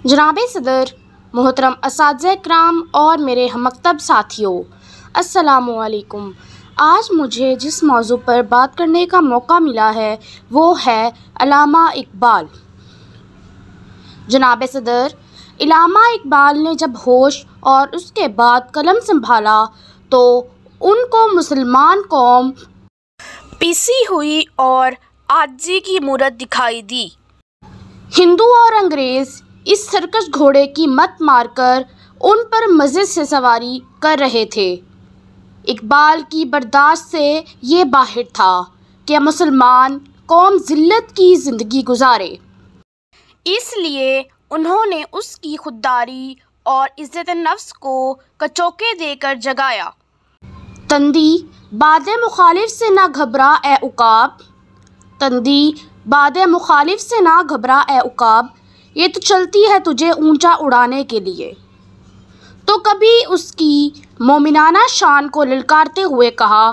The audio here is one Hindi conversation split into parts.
जनाब सदर, मोहतरम असातिज़ा इकराम और मेरे हममकतब साथियों, अस्सलामु अलैकुम। आज मुझे जिस मौजू पर बात करने का मौका मिला है वो है अल्लामा इकबाल। जनाब सदर, अल्लामा इकबाल ने जब होश और उसके बाद कलम संभाला तो उनको मुसलमान कौम पिसी हुई और आजिज़ी की मूरत दिखाई दी। हिंदू और अंग्रेज़ इस सरकश घोड़े की मत मारकर उन पर मज़े से सवारी कर रहे थे। इकबाल की बर्दाश्त से ये बाहिर था कि मुसलमान कौम ज़िल्लत की ज़िंदगी गुजारे, इसलिए उन्होंने उसकी खुददारी और इज़्ज़त नफ्स को कचौके देकर जगाया। तंदी बादे मुखालिफ से ना घबरा ए उकाब, तंदी बादे मुखालिफ से ना घबरा ए उकाब, ये तो चलती है तुझे ऊंचा उड़ाने के लिए। तो कभी उसकी मोमिनाना शान को ललकारते हुए कहा,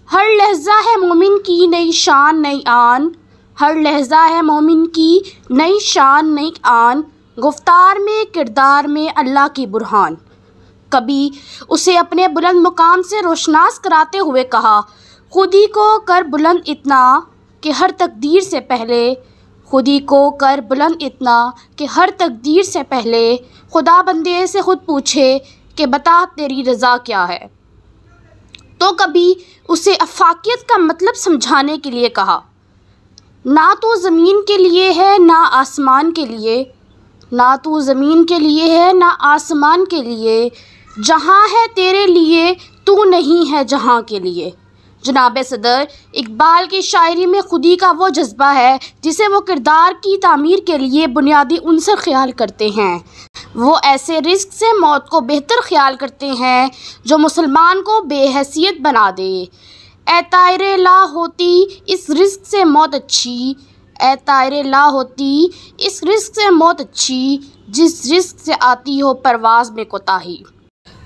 हर लहजा है मोमिन की नई शान नई आन, हर लहजा है मोमिन की नई शान नई आन, गुफ्तार में किरदार में अल्लाह की बुरहान। कभी उसे अपने बुलंद मुकाम से रोशनास कराते हुए कहा, खुदी को कर बुलंद इतना कि हर तकदीर से पहले, खुदी को कर बुलंद इतना कि हर तकदीर से पहले खुदा बंदे से ख़ुद पूछे कि बता तेरी रज़ा क्या है। तो कभी उसे अफ़ाकियत का मतलब समझाने के लिए कहा, ना तो ज़मीन के लिए है ना आसमान के लिए, ना तो ज़मीन के लिए है ना आसमान के लिए, जहाँ है तेरे लिए तू नहीं है जहाँ के लिए। जनाब सदर, इकबाल की शायरी में खुदी का वो जज्बा है जिसे वो किरदार की तामीर के लिए बुनियादी उनसर ख्याल करते हैं। वो ऐसे रिस्क से मौत को बेहतर ख्याल करते हैं जो मुसलमान को बेहैसियत बना दे। ए तायरे ला होती इस रिस्क से मौत अच्छी, ए तायरे ला होती इस रिस्क से मौत अच्छी, जिस रिस्क से आती हो परवाज़ में कोताही।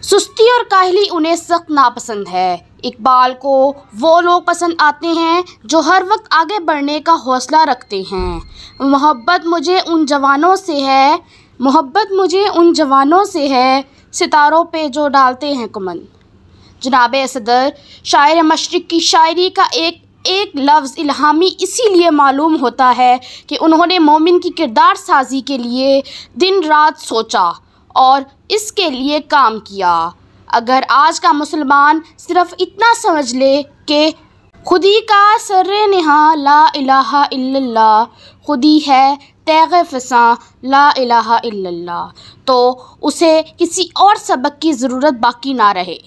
सुस्ती और काहली उन्हें सख्त नापसंद है। इकबाल को वो लोग पसंद आते हैं जो हर वक्त आगे बढ़ने का हौसला रखते हैं। मोहब्बत मुझे उन जवानों से है, मोहब्बत मुझे उन जवानों से है, सितारों पे जो डालते हैं कुमन। जनाब सदर, शायर मशरिक़ की शायरी का एक एक लफ्ज़ इल्हामी इसीलिए मालूम होता है कि उन्होंने मोमिन की किरदार साजी के लिए दिन रात सोचा और इसके लिए काम किया। अगर आज का मुसलमान सिर्फ़ इतना समझ ले कि खुदी का सर्रे निहा ला इलाहा इल्लल्लाह, खुदी है तैग़ फ़िसां ला इलाहा इल्लल्लाह, तो उसे किसी और सबक की ज़रूरत बाकी ना रहे।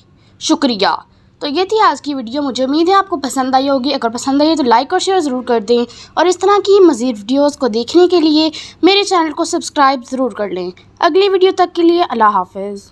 शुक्रिया। तो ये थी आज की वीडियो। मुझे उम्मीद है आपको पसंद आई होगी। अगर पसंद आई तो लाइक और शेयर ज़रूर कर दें और इस तरह की मज़ीद वीडियोज़ को देखने के लिए मेरे चैनल को सब्सक्राइब ज़रूर कर लें। अगली वीडियो तक के लिए अल्लाह हाफ़िज़।